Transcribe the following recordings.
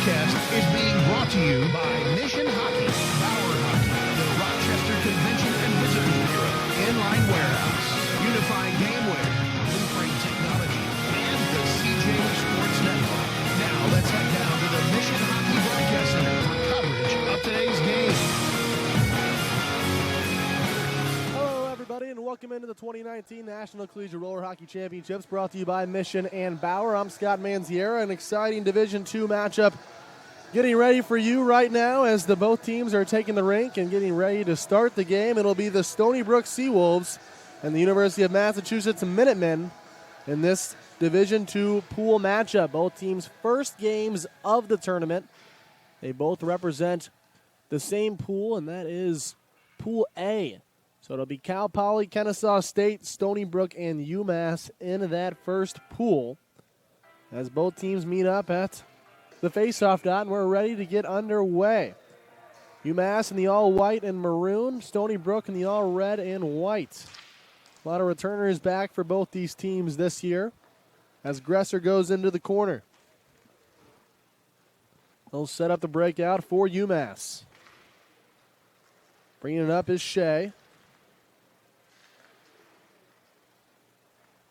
broadcast is being brought to you by Mission Hockey, Bauer Hockey, the Rochester Convention and Visitors Bureau, Inline Warehouse, Unified Gameware, Blueprint Technology, and the CJ Sports Network. Now let's head down to the Mission Hockey Broadcast Center for coverage of today's game. Hello, everybody, and welcome into the 2019 National Collegiate Roller Hockey Championships, brought to you by Mission and Bauer. I'm Scott Manziera. An exciting Division II matchup getting ready for you right now as both teams are taking the rink and getting ready to start the game. It'll be the Stony Brook Seawolves and the University of Massachusetts Minutemen in this Division II pool matchup. Both teams' first games of the tournament. They both represent the same pool, and that is Pool A. So it'll be Cal Poly, Kennesaw State, Stony Brook, and UMass in that first pool as both teams meet up at the face-off dot, and we're ready to get underway. UMass in the all-white and maroon, Stony Brook in the all-red and white. A lot of returners back for both these teams this year as Gresser goes into the corner. They'll set up the breakout for UMass. Bringing it up is Shea.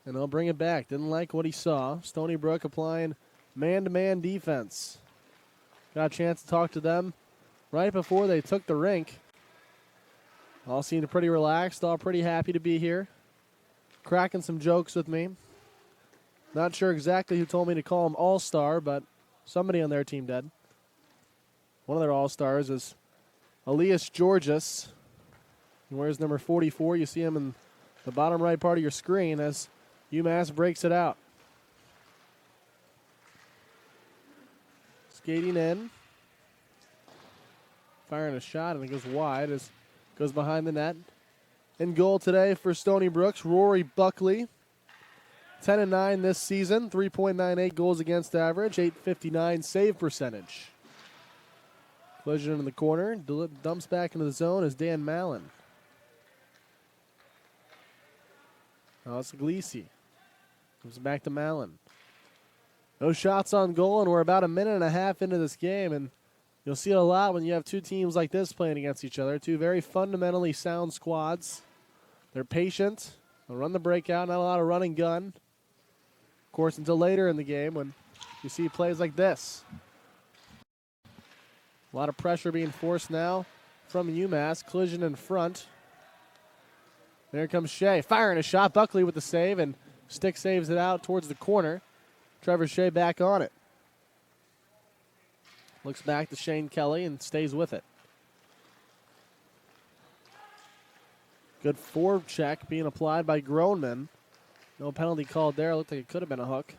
And he'll bring it back. Didn't like what he saw. Stony Brook applying man-to-man defense. Got a chance to talk to them right before they took the rink. All seemed pretty relaxed, all pretty happy to be here. Cracking some jokes with me. Not sure exactly who told me to call him All-Star, but somebody on their team did. One of their All-Stars is Elias Georges. He wears number 44. You see him in the bottom right part of your screen as UMass breaks it out. Skating in. Firing a shot, and it goes wide as it goes behind the net. In goal today for Stony Brook's Rory Buckley. 10-9 this season, 3.98 goals against average, .859 save percentage. Collision in the corner, dumps back into the zone is Dan Mallon. Now it's Glisi. Comes back to Mallon. No shots on goal, and we're about a minute and a half into this game, and you'll see it a lot when you have two teams like this playing against each other. Two very fundamentally sound squads. They're patient. They'll run the breakout, not a lot of run and gun. Of course, until later in the game when you see plays like this. A lot of pressure being forced now from UMass. Collision in front. There comes Shea, firing a shot. Buckley with the save, and stick saves it out towards the corner. Trevor Shea back on it. Looks back to Shane Kelly and stays with it. Good forward check being applied by Groneman. No penalty called there. Looked like it could have been a hook.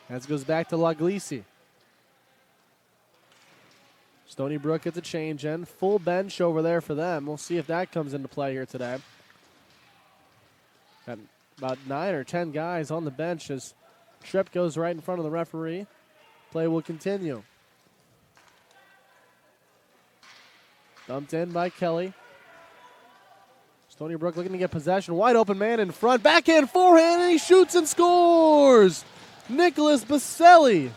As it goes back to Laglisi. Stony Brook gets a change in. Full bench over there for them. We'll see if that comes into play here today. Got about 9 or 10 guys on the bench as Tripp goes right in front of the referee. Play will continue. Dumped in by Kelly. Stony Brook looking to get possession. Wide open man in front. Backhand forehand, and he shoots and scores! Nicholas Baselli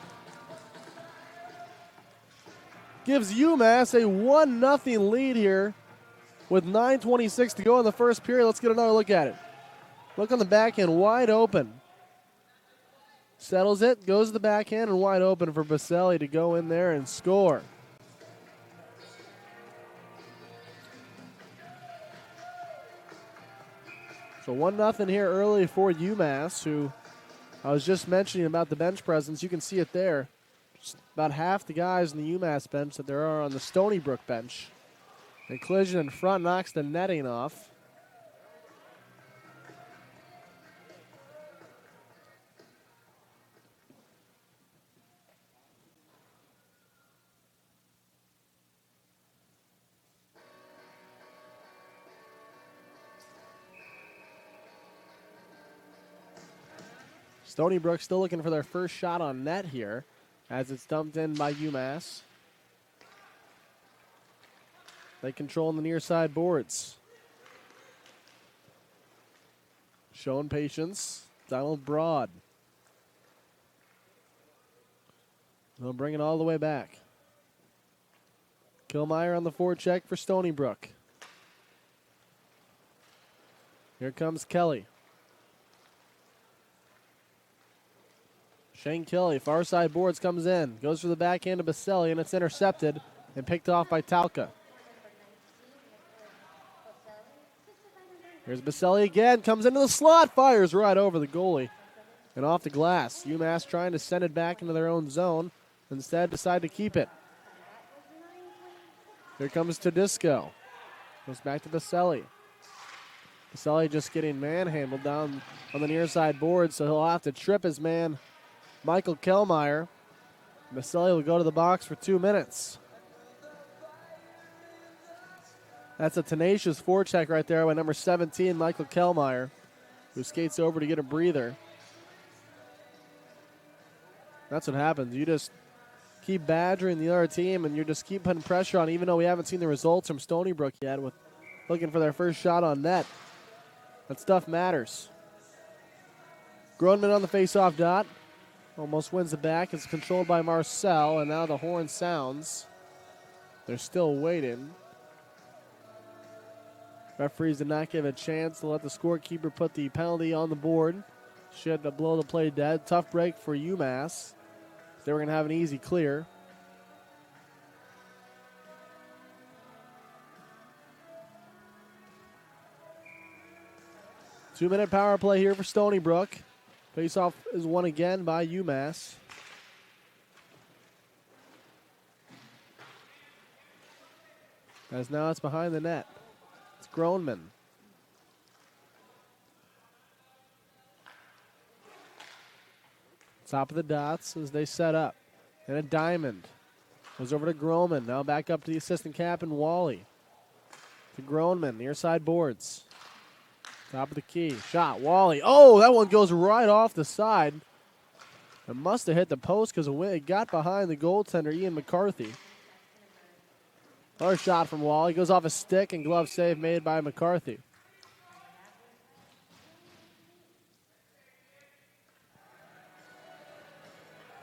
gives UMass a 1-0 lead here with 9:26 to go in the first period. Let's get another look at it. Look on the backhand, wide open. Settles it, goes to the backhand, and wide open for Baselli to go in there and score. So 1-0 here early for UMass, who I was just mentioning about the bench presence. You can see it there. Just about half the guys in the UMass bench that there are on the Stony Brook bench. The collision in front knocks the netting off. Stony Brook still looking for their first shot on net here as it's dumped in by UMass. They control the near side boards. Showing patience, Donald Broad. They'll bring it all the way back. Kilmeyer on the forecheck for Stony Brook. Here comes Kelly. Shane Kelly, far side boards, comes in. Goes for the backhand to Baselli, and it's intercepted and picked off by Talca. Here's Baselli again. Comes into the slot. Fires right over the goalie and off the glass. UMass trying to send it back into their own zone. Instead, decide to keep it. Here comes Tedisco. Goes back to Baselli. Baselli just getting manhandled down on the near side board, so he'll have to trip his man, Michael Kellmeyer. Baselli will go to the box for 2 minutes. That's a tenacious forecheck right there by number 17, Michael Kellmeyer, who skates over to get a breather. That's what happens. You just keep badgering the other team, and you just keep putting pressure on, even though we haven't seen the results from Stony Brook yet, with looking for their first shot on net. That stuff matters. Groneman on the face-off dot. Almost wins the back. It's controlled by Marcel, and now the horn sounds. They're still waiting. Referees did not give a chance to let the scorekeeper put the penalty on the board. She had to blow the play dead. Tough break for UMass. They were going to have an easy clear. Two-minute power play here for Stony Brook. Face-off is won again by UMass. As now it's behind the net. It's Groneman. Top of the dots as they set up. And a diamond. Goes over to Groneman. Now back up to the assistant captain, Wally. To Groneman, near side boards. Top of the key. Shot. Wally. Oh, that one goes right off the side. It must have hit the post because it got behind the goaltender, Ian McCarthy. Another shot from Wally. Goes off a stick and glove save made by McCarthy.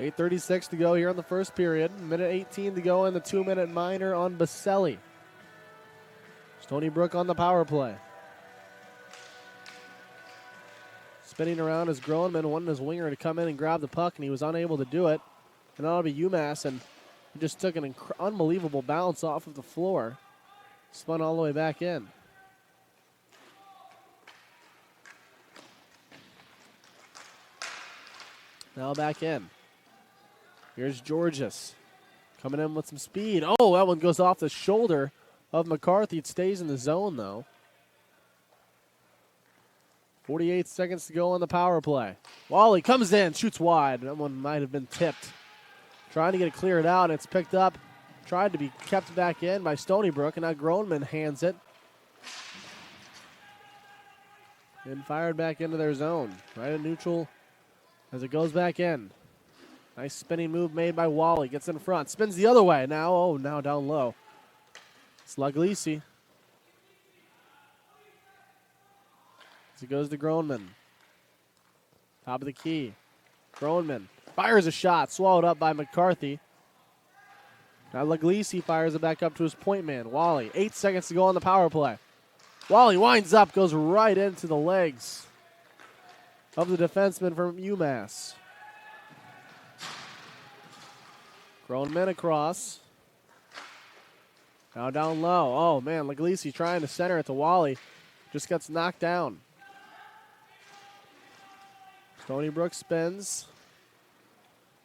.8:36 to go here in the first period. Minute 18 to go in the 2-minute minor on Baselli. Stony Brook on the power play. Spinning around is Groneman, wanting his winger to come in and grab the puck, and he was unable to do it. And that'll be UMass, and he just took an unbelievable bounce off of the floor. Spun all the way back in. Now back in. Here's Georges. Coming in with some speed. Oh, that one goes off the shoulder of McCarthy. It stays in the zone, though. 48 seconds to go on the power play. Wally comes in, shoots wide. That one might have been tipped. Trying to get it cleared out, and it's picked up. Tried to be kept back in by Stony Brook, and now Groneman hands it. And fired back into their zone. Right at neutral as it goes back in. Nice spinning move made by Wally. Gets in front. Spins the other way. Now down low. It's Laglisi. As it goes to Groneman. Top of the key. Groneman fires a shot. Swallowed up by McCarthy. Now Laglisi fires it back up to his point man, Wally. 8 seconds to go on the power play. Wally winds up. Goes right into the legs of the defenseman from UMass. Groneman across. Now down low. Oh, man, Laglisi trying to center it to Wally. Just gets knocked down. Stony Brook spins.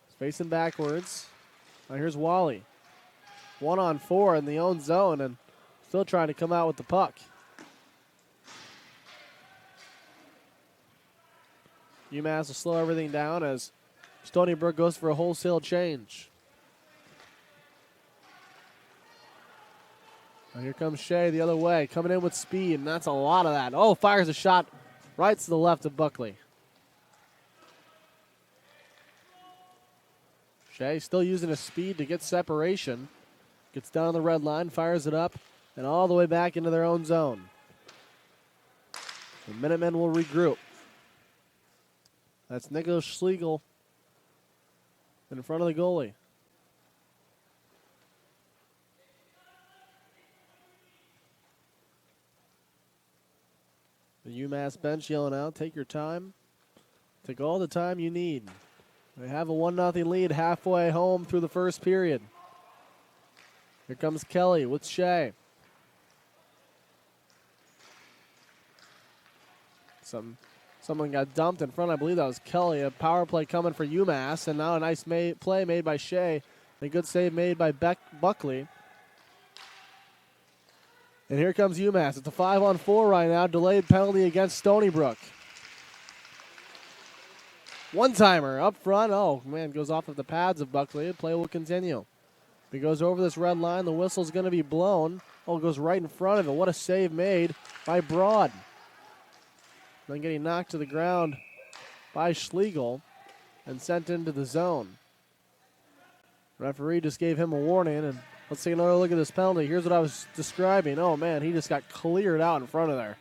He's facing backwards. Now here's Wally. 1-on-4 in the own zone and still trying to come out with the puck. UMass will slow everything down as Stony Brook goes for a wholesale change. Now here comes Shea the other way, coming in with speed, and that's a lot of that. Oh, fires a shot right to the left of Buckley. Shea still using his speed to get separation. Gets down the red line, fires it up, and all the way back into their own zone. The Minutemen will regroup. That's Nicholas Schlegel in front of the goalie. UMass bench yelling out, take your time. Take all the time you need. They have a 1-0 lead halfway home through the first period. Here comes Kelly with Shea. Someone got dumped in front. I believe that was Kelly. A power play coming for UMass, and now a nice play made by Shea. A good save made by Buckley. And here comes UMass. It's a 5-on-4 right now. Delayed penalty against Stony Brook. One-timer up front. Oh, man, goes off of the pads of Buckley. The play will continue. If he goes over this red line, the whistle's going to be blown. Oh, it goes right in front of it. What a save made by Broad. Then getting knocked to the ground by Schlegel and sent into the zone. Referee just gave him a warning, and let's take another look at this penalty. Here's what I was describing. Oh, man, he just got cleared out in front of there.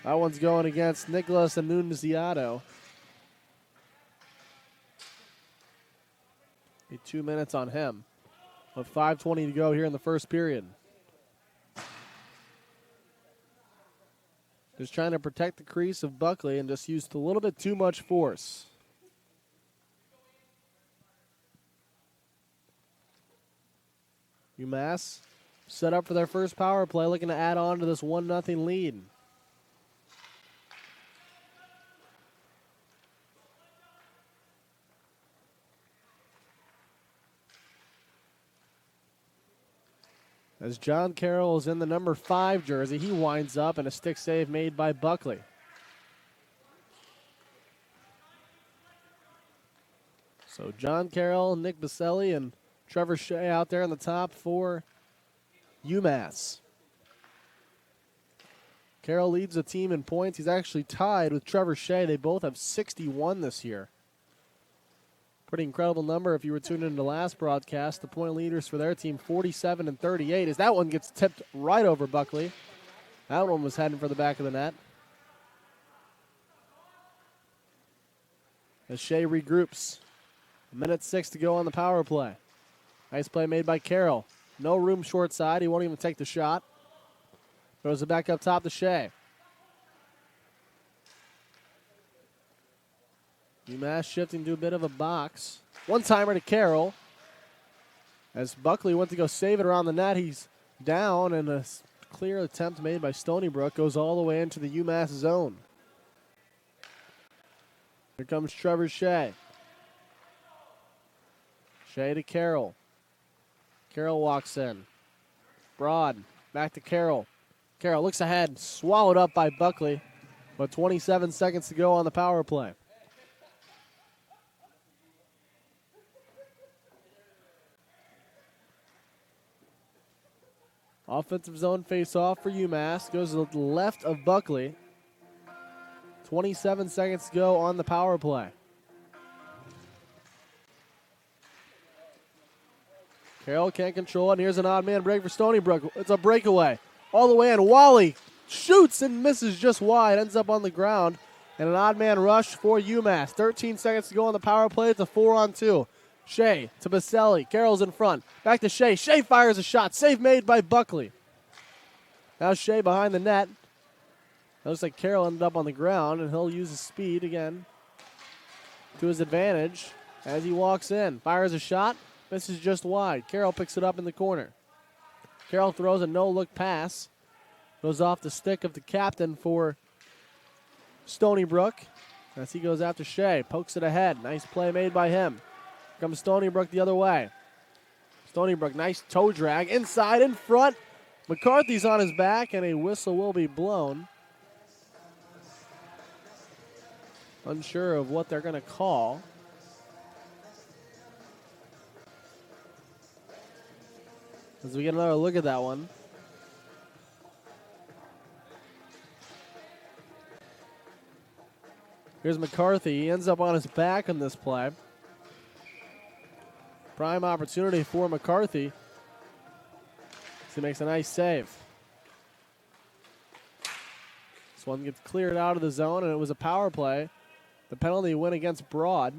That one's going against Nicholas Annunziato. 2 minutes on him with 5:20 to go here in the first period. Just trying to protect the crease of Buckley and just used a little bit too much force. UMass set up for their first power play, looking to add on to this 1-0 lead. As John Carroll is in the number 5 jersey, he winds up and a stick save made by Buckley. So John Carroll, Nick Baselli, and Trevor Shea out there on the top for UMass. Carroll leads the team in points. He's actually tied with Trevor Shea. They both have 61 this year. Pretty incredible number if you were tuned into the last broadcast. The point leaders for their team, 47 and 38, as that one gets tipped right over Buckley. That one was heading for the back of the net. As Shea regroups. 1:06 to go on the power play. Nice play made by Carroll. No room short side. He won't even take the shot. Throws it back up top to Shea. UMass shifting to a bit of a box. One-timer to Carroll. As Buckley went to go save it around the net, he's down, and a clear attempt made by Stony Brook goes all the way into the UMass zone. Here comes Trevor Shea. Shea to Carroll. Carroll walks in. Broad, back to Carroll. Carroll looks ahead, swallowed up by Buckley, but 27 seconds to go on the power play. Offensive zone face-off for UMass. Goes to the left of Buckley. 27 seconds to go on the power play. Carroll can't control it. And here's an odd man break for Stony Brook. It's a breakaway. All the way in. Wally shoots and misses just wide. Ends up on the ground. And an odd man rush for UMass. 13 seconds to go on the power play. It's a 4-on-2. Shea to Baselli. Carroll's in front. Back to Shea. Shea fires a shot. Save made by Buckley. Now Shea behind the net. It looks like Carroll ended up on the ground, and he'll use his speed again to his advantage as he walks in. Fires a shot. Misses just wide. Carroll picks it up in the corner. Carroll throws a no-look pass. Goes off the stick of the captain for Stony Brook as he goes after Shea. Pokes it ahead. Nice play made by him. Comes Stony Brook the other way. Stony Brook, nice toe drag. Inside, in front. McCarthy's on his back, and a whistle will be blown. Unsure of what they're going to call. As we get another look at that one. Here's McCarthy. He ends up on his back on this play. Prime opportunity for McCarthy. He makes a nice save. This one gets cleared out of the zone, and it was a power play. The penalty went against Broad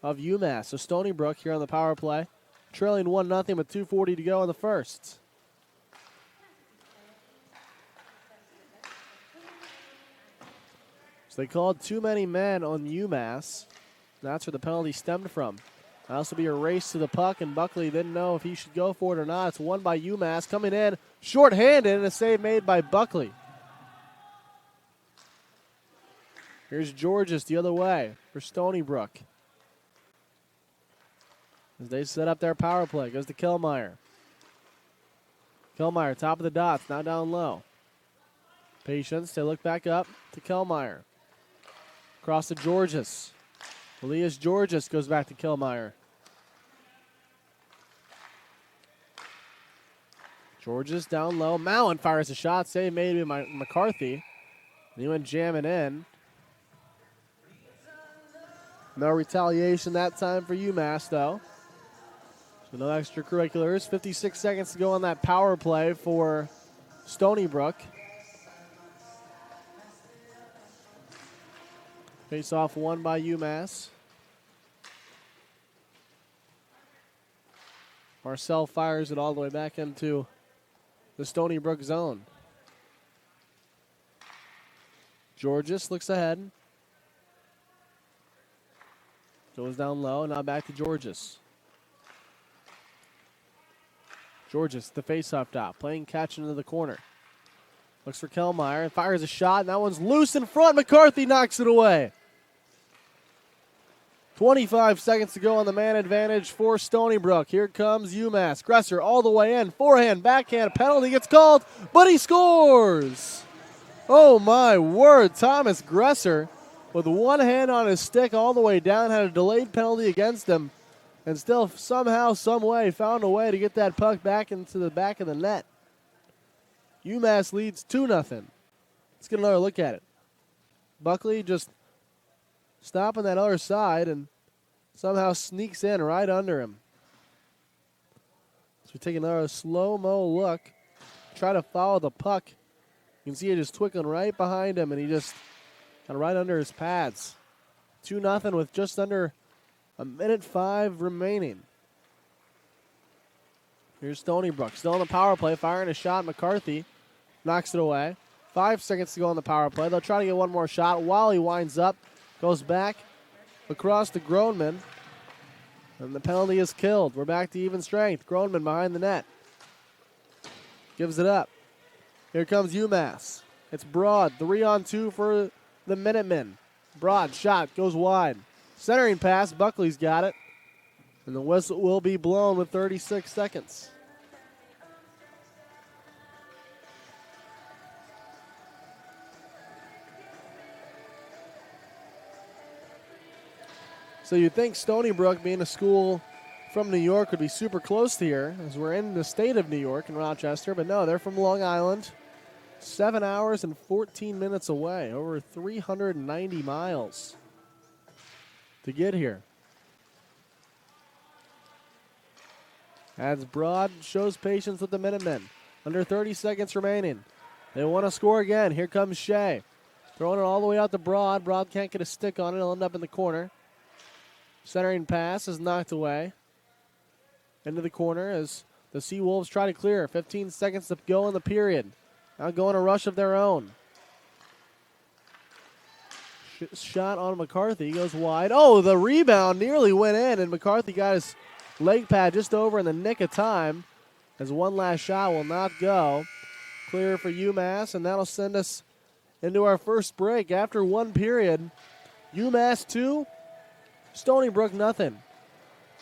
of UMass. So Stony Brook here on the power play, trailing 1-0 with 2:40 to go in the first. So they called too many men on UMass. That's where the penalty stemmed from. That'll also be a race to the puck, and Buckley didn't know if he should go for it or not. It's won by UMass. Coming in short-handed, and a save made by Buckley. Here's Georges the other way for Stony Brook. As they set up their power play, goes to Kellmeyer. Kellmeyer, top of the dots, now down low. Patience, they look back up to Kellmeyer. Across to Georges. Elias Georges goes back to Kellmeyer. Georges down low. Mallon fires a shot. Save made by McCarthy. And he went jamming in. No retaliation that time for UMass, though. So no extracurriculars. 56 seconds to go on that power play for Stony Brook. Face off won by UMass. Marcel fires it all the way back into the Stony Brook zone. Georges looks ahead. Goes down low, now back to Georges. Georges, the face-off dot, playing catch into the corner. Looks for Kellmeyer and fires a shot, and that one's loose in front. McCarthy knocks it away. 25 seconds to go on the man advantage for Stony Brook. Here comes UMass. Gresser all the way in. Forehand, backhand, penalty gets called, but he scores. Oh, my word. Thomas Gresser, with one hand on his stick all the way down, had a delayed penalty against him, and still somehow, some way, found a way to get that puck back into the back of the net. UMass leads 2-0. Let's get another look at it. Buckley just stopping that other side and somehow sneaks in right under him. So we take another slow-mo look. Try to follow the puck. You can see it just twinkling right behind him, and he just kind of right under his pads. 2-0 with just under a minute 5 remaining. Here's Stony Brook. Still on the power play, firing a shot. McCarthy knocks it away. 5 seconds to go on the power play. They'll try to get one more shot while he winds up. Goes back across to Groneman. And the penalty is killed. We're back to even strength. Groneman behind the net. Gives it up. Here comes UMass. It's Broad. 3-on-2 for the Minutemen. Broad shot goes wide. Centering pass. Buckley's got it. And the whistle will be blown with 36 seconds. So you'd think Stony Brook, being a school from New York, would be super close to here, as we're in the state of New York in Rochester. But no, they're from Long Island. 7 hours and 14 minutes away. Over 390 miles to get here. As Broad shows patience with the Minutemen. Under 30 seconds remaining. They want to score again. Here comes Shea. Throwing it all the way out to Broad. Broad can't get a stick on it. He'll end up in the corner. Centering pass is knocked away. Into the corner as the Seawolves try to clear. 15 seconds to go in the period. Now going a rush of their own. Shot on McCarthy. He goes wide. Oh, the rebound nearly went in, and McCarthy got his leg pad just over in the nick of time as one last shot will not go. Clear for UMass, and that'll send us into our first break. After one period, UMass 2, Stony Brook nothing.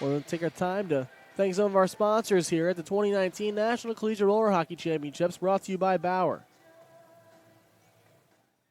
We'll take our time to thank some of our sponsors here at the 2019 National Collegiate Roller Hockey Championships, brought to you by Bauer.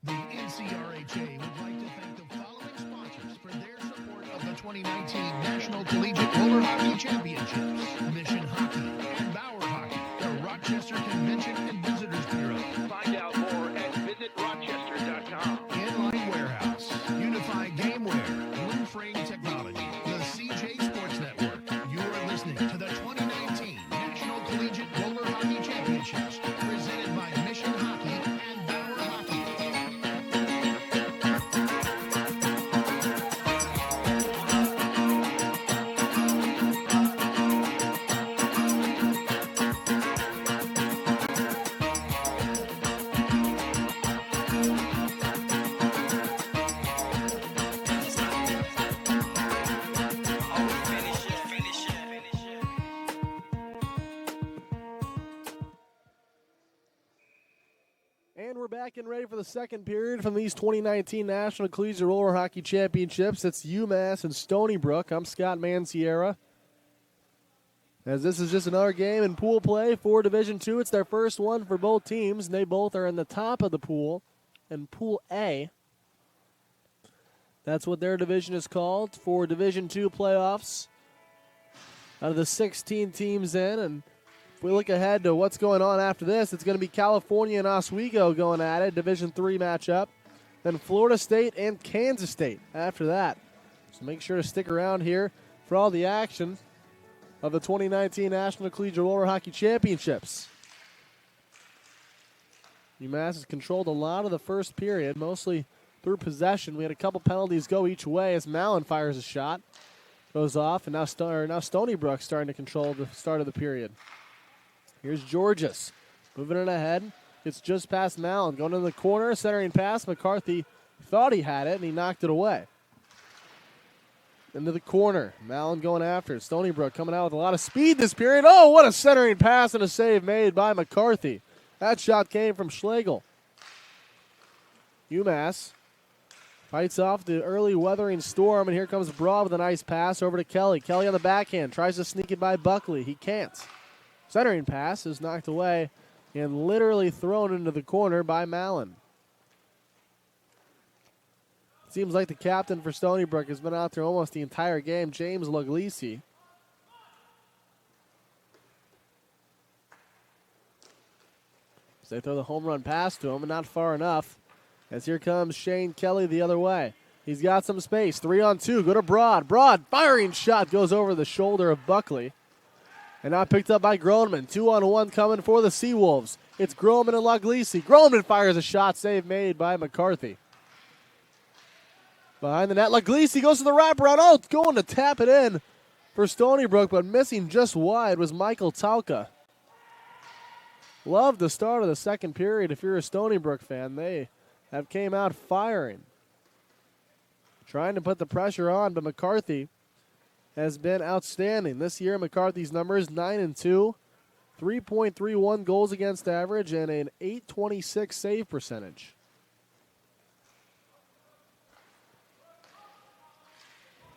The NCRHA would like to thank the following sponsors for their support of the 2019 National Collegiate Roller Hockey Championships: Mission Hockey and Bauer Hockey, the Rochester Convention and Visitors Bureau. Find out more at visitrochester.com. Inline Warehouse, Unified Gameware, Blue Frame Technology, the CJ Sports Network. You are listening to the 2019 National Collegiate Roller Hockey Championships, presented by Mission Hockey and Bauer Hockey. And we're back and ready for the second period from these 2019 National Collegiate Roller Hockey Championships. It's UMass and Stony Brook. I'm Scott Manciera. As this is just another game in pool play for Division II. It's their first one for both teams, and they both are in the top of the pool in Pool A. That's what their division is called for Division II playoffs. Out of the 16 teams in, and if we look ahead to what's going on after this, it's going to be California and Oswego going at it, Division III matchup. Then Florida State and Kansas State after that. So make sure to stick around here for all the action of the 2019 National Collegiate Roller Hockey Championships. UMass has controlled a lot of the first period, mostly through possession. We had a couple penalties go each way as Mallon fires a shot. Goes off, and now Stony Brook starting to control the start of the period. Here's Georges, moving it ahead. It's just past Mallon, going in the corner, centering pass. McCarthy thought he had it, and he knocked it away. Into the corner, Mallon going after it. Stony Brook coming out with a lot of speed this period. Oh, what a centering pass and a save made by McCarthy. That shot came from Schlegel. UMass fights off the early weathering storm, and here comes Broad with a nice pass over to Kelly. Kelly on the backhand, tries to sneak it by Buckley. He can't. Centering pass is knocked away and literally thrown into the corner by Mallon. Seems like the captain for Stony Brook has been out there almost the entire game, James Luglisi. So they throw the home run pass to him, and not far enough. As here comes Shane Kelly the other way. He's got some space. 3-on-2. Go to Broad. Broad firing shot goes over the shoulder of Buckley. And now picked up by Groneman. 2-on-1 coming for the Seawolves. It's Groneman and Luglisi. Groneman fires a shot. Save made by McCarthy. Behind the net, Luglisi goes to the wraparound. Oh, going to tap it in for Stony Brook, but missing just wide was Michael Tauka. Love the start of the second period. If you're a Stony Brook fan, they have came out firing. Trying to put the pressure on, but McCarthy has been outstanding. This year, McCarthy's numbers 9-2, 3.31 goals against average, and an .826 save percentage.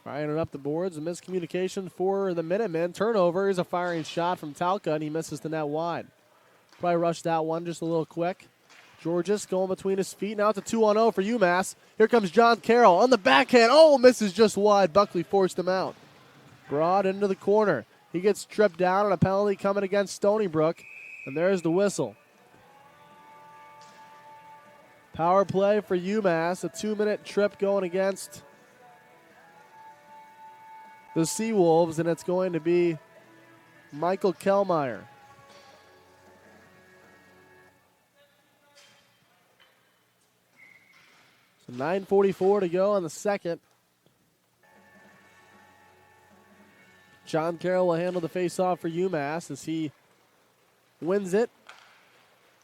Firing it up the boards, a miscommunication for the Minutemen. Turnover is a firing shot from Tauka, and he misses the net wide. Probably rushed that one just a little quick. Georges going between his feet. Now it's a 2-on-0 for UMass. Here comes John Carroll on the backhand. Oh, misses just wide. Buckley forced him out. Broad into the corner. He gets tripped down on a penalty coming against Stony Brook. And there's the whistle. Power play for UMass. A 2-minute trip going against the Seawolves. And it's going to be Michael Kellmeyer. So 9:44 to go on the second. John Carroll will handle the faceoff for UMass as he wins it.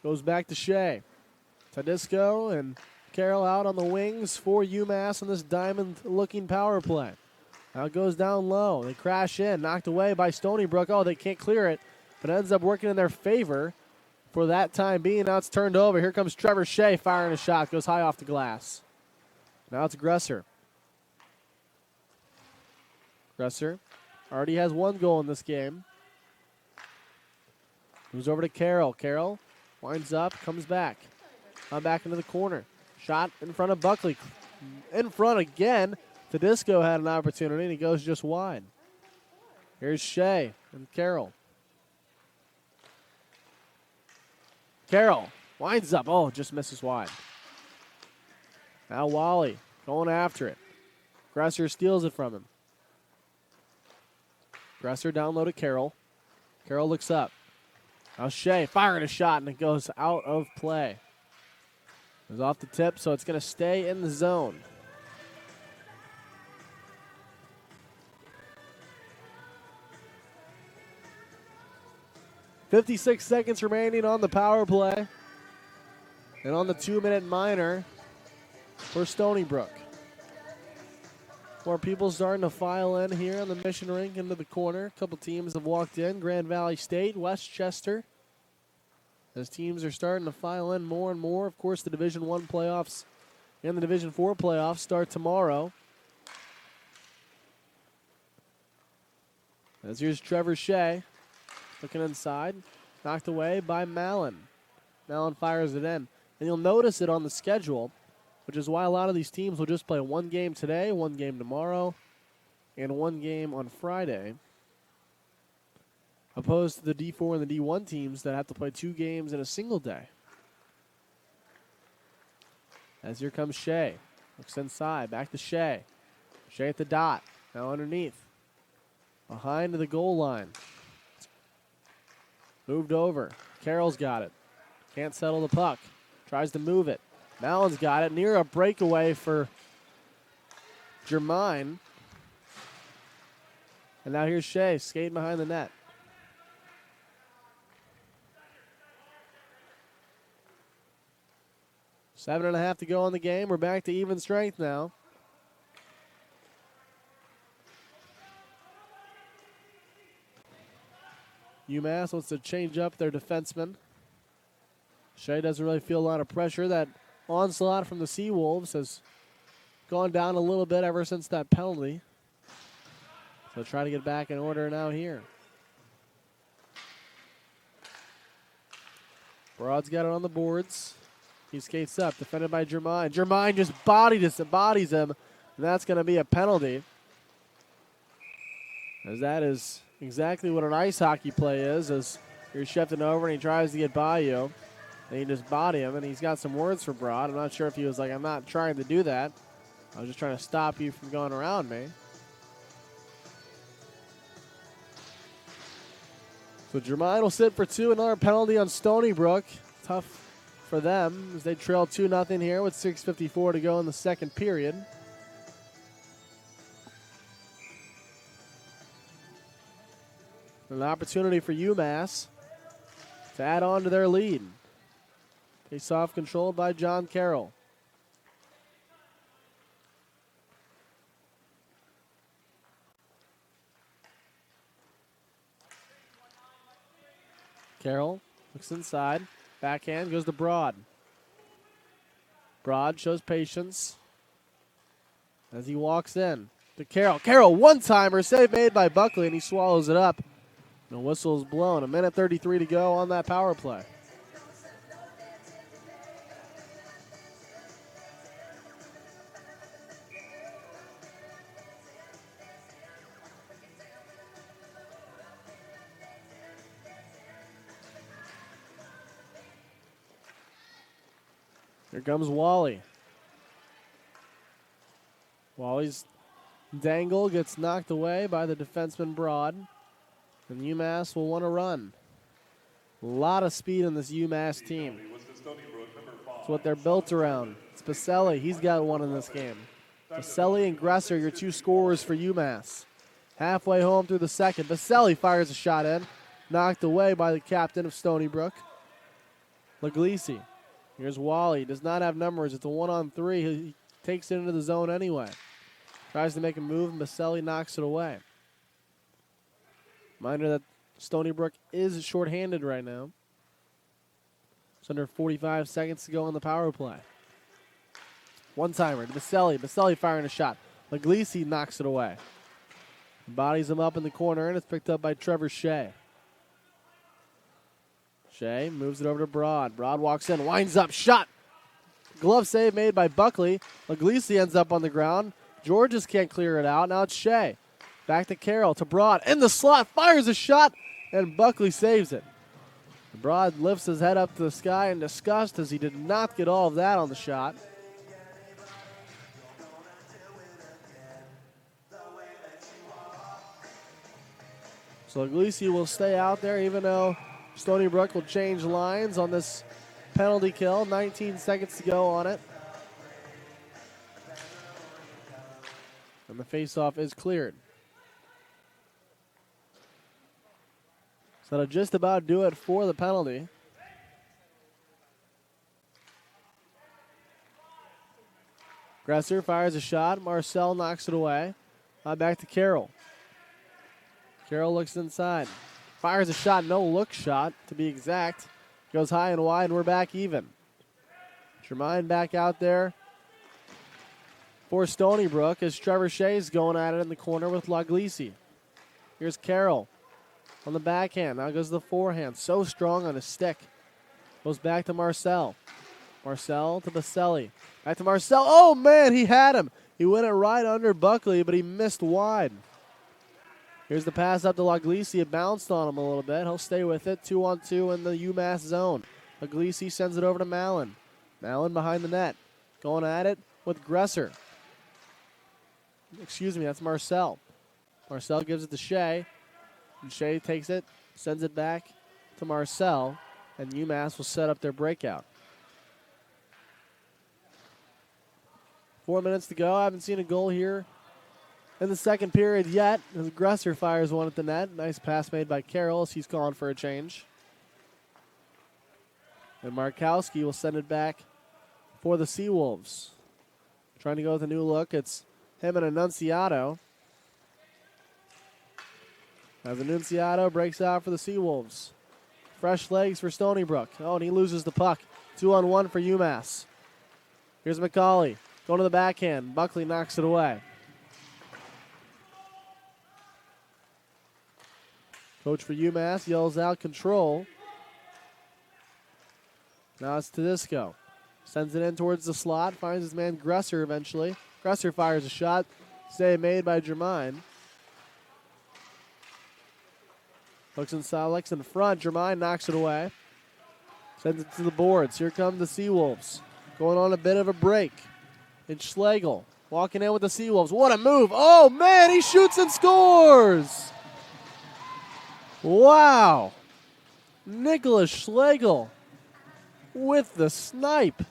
Goes back to Shea. Tedesco and Carroll out on the wings for UMass on this diamond-looking power play. Now it goes down low. They crash in, knocked away by Stony Brook. Oh, they can't clear it, but it ends up working in their favor for that time being. Now it's turned over. Here comes Trevor Shea firing a shot. Goes high off the glass. Now it's Gresser. Gresser already has one goal in this game. Moves over to Carroll. Carroll winds up, comes back. Now back into the corner. Shot in front of Buckley. In front again. Tedesco had an opportunity, and he goes just wide. Here's Shea and Carroll. Carroll winds up. Oh, just misses wide. Now Wally going after it. Gresser steals it from him. Gresser down low to Carroll. Carroll looks up. Now Shea firing a shot, and it goes out of play. It was off the tip, so it's going to stay in the zone. .56 seconds remaining on the power play. And on the 2-minute minor for Stony Brook. More people starting to file in here on the Mission Rink into the corner. A couple teams have walked in. Grand Valley State, Westchester, as teams are starting to file in more and more. Of course, the Division I playoffs and the Division IV playoffs start tomorrow. As here's Trevor Shea looking inside, knocked away by Mallon. Mallon fires it in. And you'll notice it on the schedule, which is why a lot of these teams will just play one game today, one game tomorrow, and one game on Friday, opposed to the D4 and the D1 teams that have to play 2 games in a single day. As here comes Shea. Looks inside, back to Shea. Shea at the dot, now underneath. Behind the goal line. Moved over. Carroll's got it. Can't settle the puck. Tries to move it. Mallon's got it. Near a breakaway for Germain. And now here's Shea skating behind the net. Seven and a half to go in the game. We're back to even strength now. Umass wants to change up their defenseman. Shea doesn't really feel a lot of pressure. That onslaught from the Seawolves has gone down a little bit ever since that penalty. So try to get back in order now here. Broad's got it on the boards. He skates up, defended by Germain. Germain just bodies him, and that's going to be a penalty. As that is exactly what an ice hockey play is, as you're shifting over and he tries to get by you. And you just body him, and he's got some words for Broad. I'm not sure if he was like, I'm not trying to do that. I was just trying to stop you from going around me. So Germain will sit for 2. Another penalty on Stony Brook. Tough for them as they trail 2-0 here with 6:54 to go in the second period. An opportunity for UMass to add on to their lead. Face-off controlled by John Carroll. Carroll looks inside. Backhand goes to Broad. Broad shows patience as he walks in to Carroll. Carroll, one-timer, save made by Buckley, and he swallows it up. The whistle is blown. 1:33 to go on that power play. Here comes Wally. Wally's dangle gets knocked away by the defenseman Broad. And UMass will want to run. A lot of speed in this UMass team. That's what they're built around. It's Baselli. He's got one in this game. Baselli and Gresser, your 2 scorers for UMass. Halfway home through the second. Baselli fires a shot in. Knocked away by the captain of Stony Brook. Laglisi. Here's Wally. Does not have numbers. It's a 1-on-3. He takes it into the zone anyway. Tries to make a move, and Baselli knocks it away. Reminder that Stony Brook is shorthanded right now. It's under 45 seconds to go on the power play. One-timer to Baselli. Baselli firing a shot. Laglisi knocks it away. Bodies him up in the corner, and it's picked up by Trevor Shea. Shea moves it over to Broad. Broad walks in, winds up, shot. Glove save made by Buckley. Laglisi ends up on the ground. Georges can't clear it out. Now it's Shea. Back to Carroll, to Broad. In the slot, fires a shot, and Buckley saves it. Broad lifts his head up to the sky in disgust as he did not get all of that on the shot. So Laglisi will stay out there even though Stony Brook will change lines on this penalty kill. 19 seconds to go on it. And the faceoff is cleared. So that'll just about do it for the penalty. Gresser fires a shot. Marcel knocks it away. Back to Carroll. Carroll looks inside. Fires a shot, no look shot to be exact. Goes high and wide, and we're back even. Jermaine back out there for Stony Brook as Trevor Shea's going at it in the corner with Laglisi. Here's Carroll on the backhand. Now goes the forehand. So strong on his stick. Goes back to Marcel. Marcel to Baselli. Back to Marcel. Oh, man, he had him. He went it right under Buckley, but he missed wide. Here's the pass up to Laglisi. It bounced on him a little bit. He'll stay with it. 2-on-2 in the UMass zone. Laglisi sends it over to Mallon. Mallon behind the net. Going at it with Gresser. Excuse me, that's Marcel. Marcel gives it to Shea. And Shea takes it, sends it back to Marcel, and UMass will set up their breakout. 4 minutes to go. I haven't seen a goal here in the second period yet. As Gresser fires one at the net. Nice pass made by Carroll as he's calling for a change. And Markowski will send it back for the Seawolves. Trying to go with a new look. It's him and Annunziato. As Annunziato breaks out for the Seawolves. Fresh legs for Stony Brook. Oh, and he loses the puck. 2-on-1 for UMass. Here's McCauley. Going to the backhand. Buckley knocks it away. Coach for UMass yells out control. Now it's Tedisco. Sends it in towards the slot. Finds his man Gresser eventually. Gresser fires a shot. Save made by Jermaine. Looks in front. Jermaine knocks it away. Sends it to the boards. Here come the Seawolves. Going on a bit of a break. And Schlegel walking in with the Seawolves. What a move. Oh, man, he shoots and scores. Wow. Nicholas Schlegel with the snipe.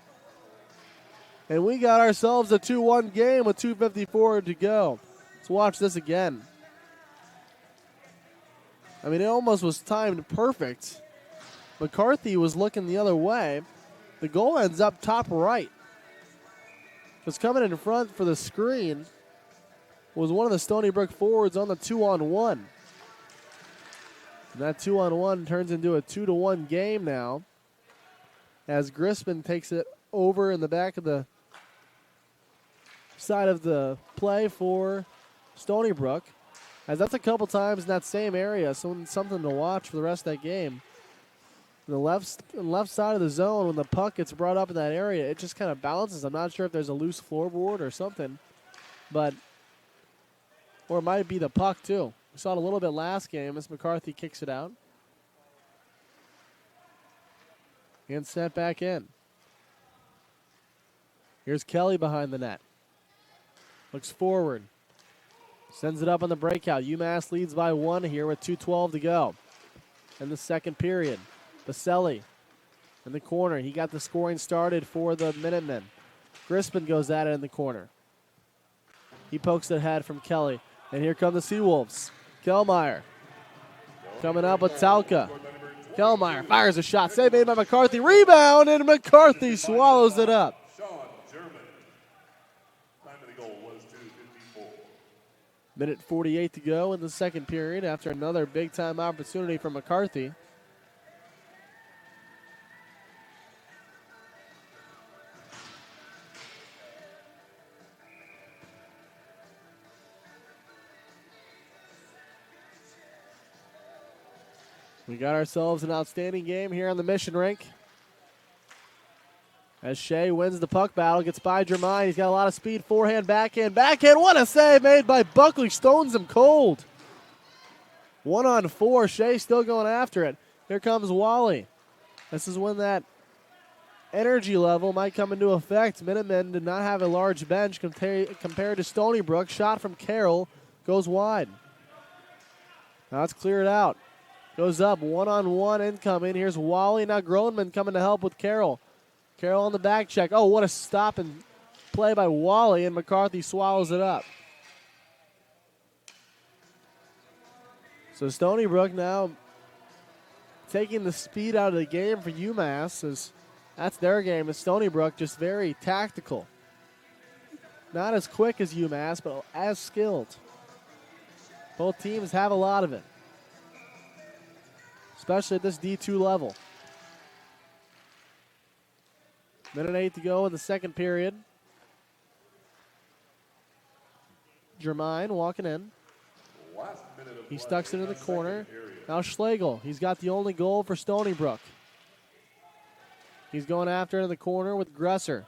And we got ourselves a 2-1 game with 2:54 to go. Let's watch this again. I mean, it almost was timed perfect. McCarthy was looking the other way. The goal ends up top right. Was coming in front for the screen was one of the Stony Brook forwards on the 2-on-1. And that 2-on-1 turns into a 2-1 game now as Grisman takes it over in the back of the side of the play for Stony Brook. As that's a couple times in that same area, so something to watch for the rest of that game. The left side of the zone, when the puck gets brought up in that area, it just kind of bounces. I'm not sure if there's a loose floorboard or something, or it might be the puck too. We saw it a little bit last game as McCarthy kicks it out. And sent back in. Here's Kelly behind the net. Looks forward. Sends it up on the breakout. UMass leads by 1 here with 2:12 to go in the second period. Baselli in the corner. He got the scoring started for the Minutemen. Grisman goes at it in the corner. He pokes it ahead from Kelly. And here come the Seawolves. Kellmeyer coming up with Talca. Kellmeyer fires a shot. Save made by McCarthy. Rebound, and McCarthy swallows it up. Minute 48 to go in the second period after another big-time opportunity for McCarthy. We got ourselves an outstanding game here on the Mission Rink. As Shea wins the puck battle, gets by Jermaine. He's got a lot of speed, forehand, backhand. What a save made by Buckley. Stones him cold. 1-on-4. Shea still going after it. Here comes Wally. This is when that energy level might come into effect. Minutemen did not have a large bench compared to Stony Brook. Shot from Carroll goes wide. Now it's cleared out. Goes up, 1-on-1 incoming. Here's Wally. Now Groneman coming to help with Carroll. Carroll on the back check. Oh, what a stop and play by Wally, and McCarthy swallows it up. So Stony Brook now taking the speed out of the game for UMass. As that's their game. And Stony Brook just very tactical. Not as quick as UMass, but as skilled. Both teams have a lot of it, especially at this D2 level. Minute 8 to go in the second period. Jermaine walking in. He stucks it in the corner. Now Schlegel, he's got the only goal for Stony Brook. He's going after it in the corner with Gresser.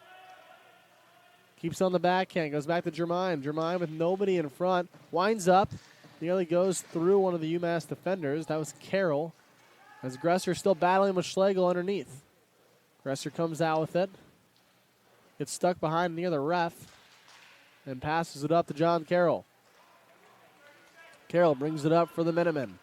Keeps on the backhand, goes back to Jermaine. Jermaine with nobody in front, winds up. Nearly goes through one of the UMass defenders. That was Carroll. As Gresser still battling with Schlegel underneath. Gresser comes out with it. Gets stuck behind near the ref. And passes it up to John Carroll. Carroll brings it up for the Minutemen.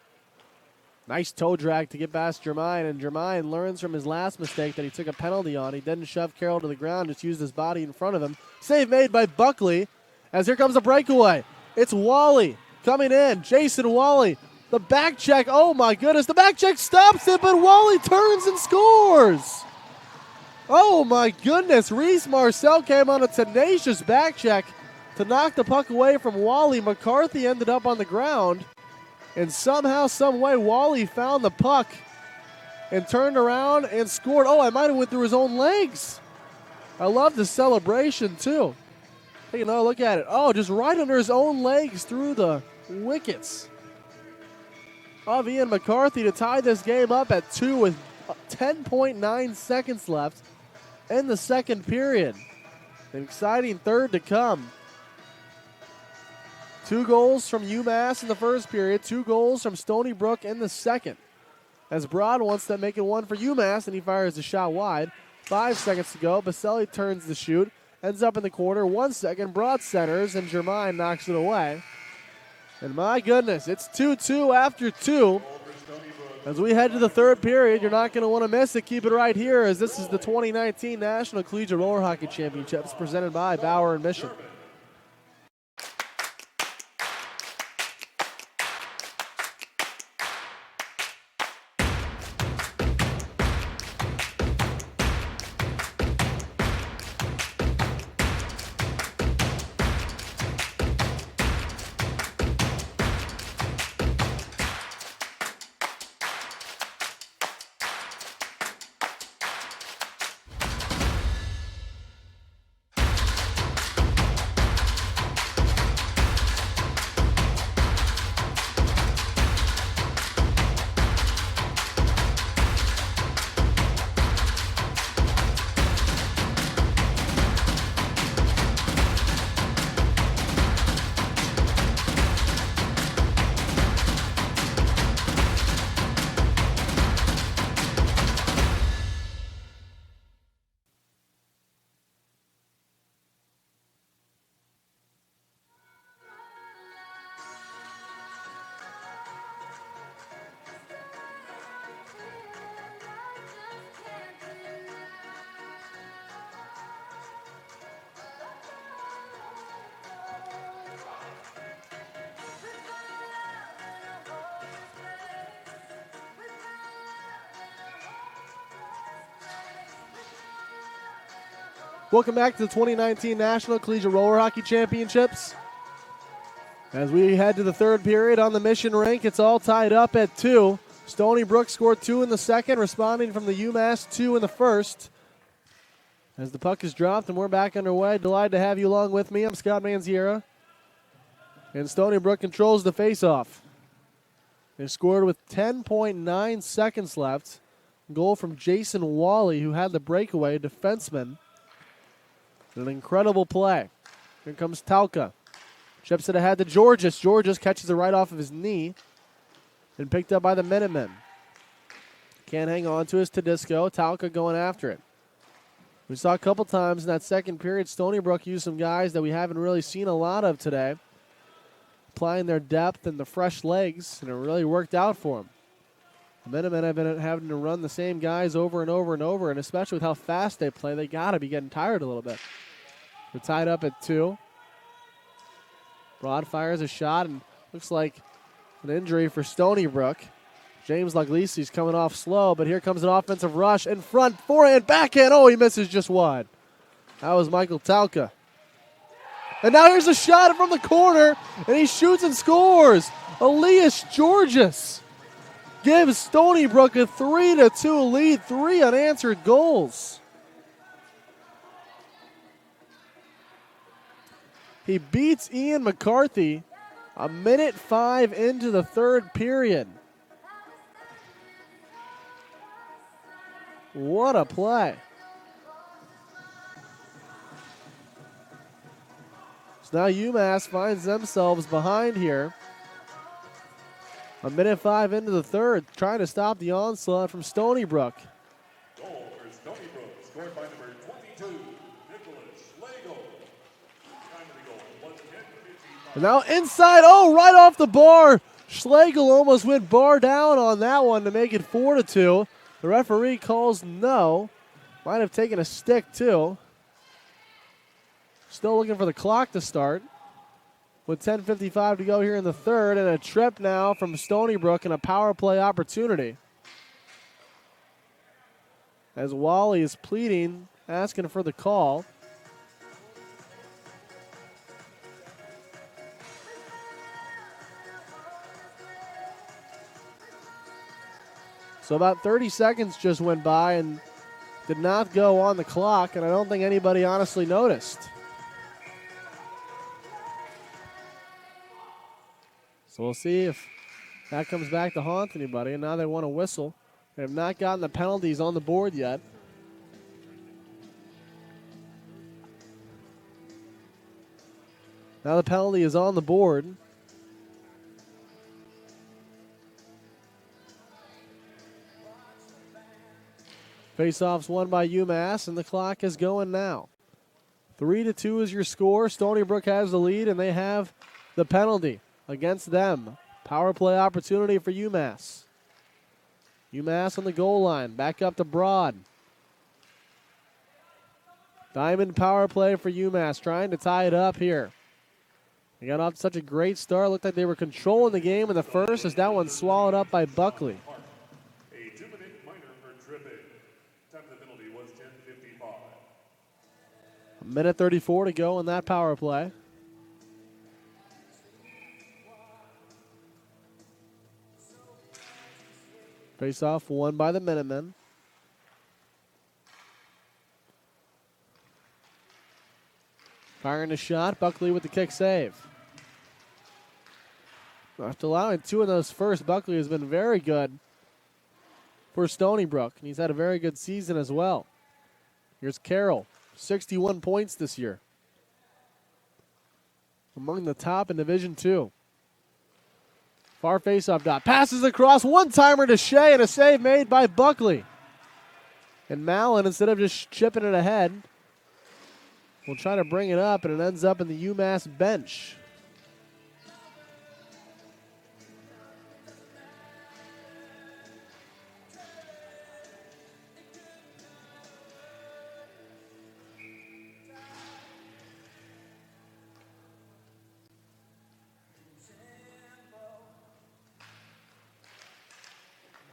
Nice toe drag to get past Jermaine, and Jermaine learns from his last mistake that he took a penalty on. He didn't shove Carroll to the ground, just used his body in front of him. Save made by Buckley, as here comes a breakaway. It's Wally coming in. Jason Wally, the back check. Oh my goodness, the back check stops it, but Wally turns and scores. Oh my goodness, Reese Marcel came on a tenacious back check to knock the puck away from Wally. McCarthy ended up on the ground. And somehow, some way, Wally found the puck and turned around and scored. Oh, I might have went through his own legs. I love the celebration, too. Take another look at it. Oh, just right under his own legs through the wickets of Ian McCarthy to tie this game up at 2 with 10.9 seconds left in the second period. An exciting third to come. 2 goals from UMass in the first period, 2 goals from Stony Brook in the second. As Broad wants to make it 1 for UMass, and he fires the shot wide. 5 seconds to go. Baselli turns the shoot, ends up in the corner. 1 second, Broad centers, and Jermaine knocks it away. And my goodness, it's 2-2 after 2. As we head to the third period, you're not going to want to miss it. Keep it right here, as this is the 2019 National Collegiate Roller Hockey Championships presented by Bauer and Mission. Welcome back to the 2019 National Collegiate Roller Hockey Championships. As we head to the third period on the Mission rink, it's all tied up at 2. Stony Brook scored 2 in the second, responding from the UMass 2 in the first. As the puck is dropped and we're back underway, delighted to have you along with me. I'm Scott Manziera. And Stony Brook controls the faceoff. They scored with 10.9 seconds left. Goal from Jason Wally, who had the breakaway, defenseman. An incredible play. Here comes Talca. Chips it ahead to Georges. Georges catches it right off of his knee. And picked up by the Minutemen. Can't hang on to his Tedisco. Talca going after it. We saw a couple times in that second period, Stony Brook used some guys that we haven't really seen a lot of today. Applying their depth and the fresh legs, and it really worked out for them. The Minutemen have been having to run the same guys over and over and over, and especially with how fast they play, they got to be getting tired a little bit. They're tied up at 2. Broad fires a shot, and looks like an injury for Stony Brook. James Laglisi's coming off slow, but here comes an offensive rush in front, forehand, backhand. Oh, he misses just wide. That was Michael Talca. And now here's a shot from the corner, and he shoots and scores. Elias Georges gives Stony Brook a 3-2 lead, 3 unanswered goals. He beats Ian McCarthy 1:05 into the third period. What a play. So now UMass finds themselves behind here. 1:05 into the third, trying to stop the onslaught from Stony Brook. Goal for Stony Brook, scored by number 22, Nicholas Schlegel. Time of the goal was 10:55. And now inside, right off the bar. Schlegel almost went bar down on that one to make it 4-2. The referee calls no. Might have taken a stick too. Still looking for the clock to start. With 10:55 to go here in the third, and a trip now from Stony Brook and a power play opportunity. As Wally is pleading, asking for the call. So about 30 seconds just went by and did not go on the clock, and I don't think anybody honestly noticed. So we'll see if that comes back to haunt anybody. And now they want to whistle. They have not gotten the penalties on the board yet. Now the penalty is on the board. Faceoffs won by UMass, and the clock is going now. 3-2 is your score. Stony Brook has the lead, and they have the penalty against them. Power play opportunity for UMass. UMass on the goal line. Back up to Broad. Diamond power play for UMass, trying to tie it up here. They got off to such a great start. Looked like they were controlling the game in the first, as that one swallowed up by Buckley. A 2-minute minor for tripping. Time of the penalty was 10:55. 1:34 to go in that power play. Face-off won by the Minutemen. Firing a shot, Buckley with the kick save. After allowing two of those first, Buckley has been very good for Stony Brook, and he's had a very good season as well. Here's Carroll, 61 points this year. Among the top in Division II. Far face-off dot. Passes across, one-timer to Shea, and a save made by Buckley. And Mallon, instead of just chipping it ahead, will try to bring it up, and it ends up in the UMass bench.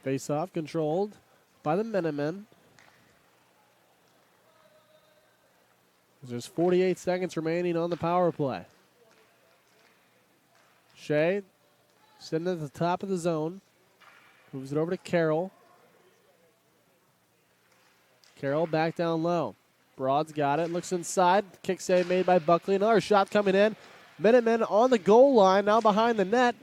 Face-off controlled by the Minutemen. There's 48 seconds remaining on the power play. Shea sitting at the top of the zone. Moves it over to Carroll. Carroll back down low. Broad's got it. Looks inside. Kick save made by Buckley. Another shot coming in. Minutemen on the goal line, now behind the net.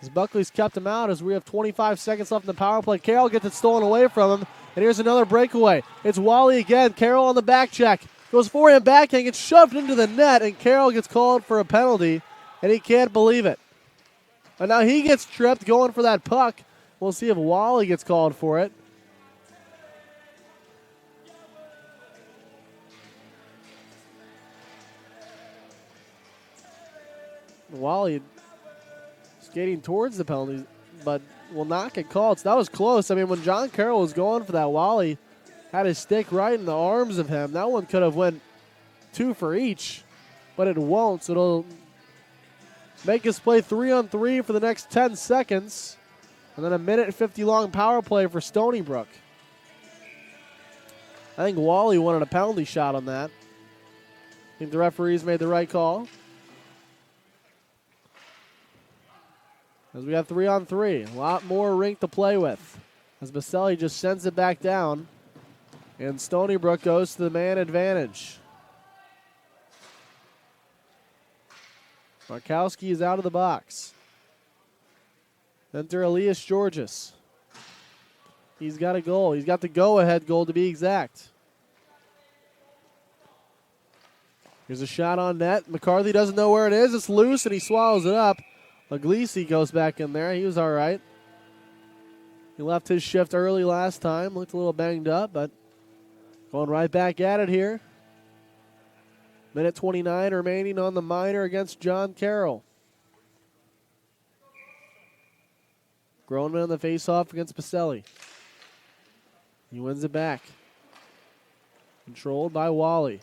As Buckley's kept him out as we have 25 seconds left in the power play. Carroll gets it stolen away from him. And here's another breakaway. It's Wally again. Carroll on the back check. Goes forehand backhand, gets shoved into the net, and Carroll gets called for a penalty, and he can't believe it. And now he gets tripped going for that puck. We'll see if Wally gets called for it. Wally skating towards the penalty, but will not get called. So that was close. I mean, when John Carroll was going for that, Wally had his stick right in the arms of him. That one could have went 2 for each, but it won't. So it'll make us play 3-on-3 for the next 10 seconds. And then a 1:50 long power play for Stony Brook. I think Wally wanted a penalty shot on that. I think the referees made the right call. As we have 3-on-3. A lot more rink to play with. As Baselli just sends it back down. And Stony Brook goes to the man advantage. Markowski is out of the box. Enter Elias Georges. He's got a goal. He's got the go-ahead goal to be exact. Here's a shot on net. McCarthy doesn't know where it is. It's loose, and he swallows it up. Laglisi goes back in there. He was all right. He left his shift early last time. Looked a little banged up, but going right back at it here. Minute 29 remaining on the minor against John Carroll. Groneman on the face-off against Baselli. He wins it back. Controlled by Wally.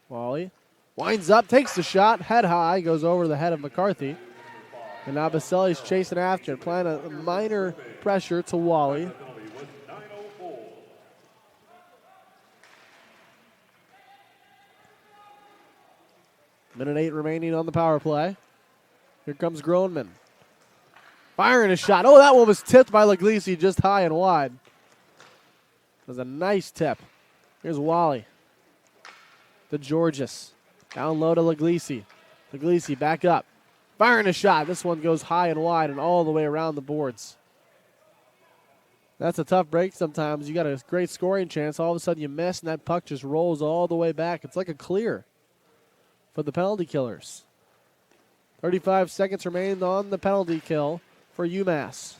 Wally winds up, takes the shot, head high, goes over the head of McCarthy. And now Baselli's chasing after, applying a minor pressure to Wally. Minute 8 remaining on the power play. Here comes Groneman. Firing a shot. Oh, that one was tipped by Laglisi just high and wide. It was a nice tip. Here's Wally. To Georges. Down low to Laglisi. Laglisi back up. Firing a shot. This one goes high and wide and all the way around the boards. That's a tough break sometimes. You got a great scoring chance. All of a sudden you miss and that puck just rolls all the way back. It's like a clear for the penalty killers. 35 seconds remain on the penalty kill for UMass.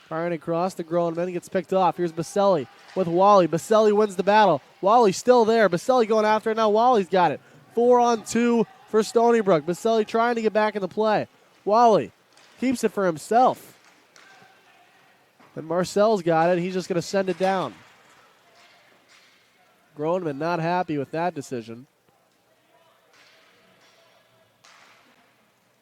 Firing across to Groneman. Gets picked off. Here's Baselli with Wally. Baselli wins the battle. Wally's still there. Baselli going after it. Now Wally's got it. 4-on-2 for Stony Brook. Baselli trying to get back into play. Wally keeps it for himself. And Marcel's got it. He's just going to send it down. Groneman not happy with that decision.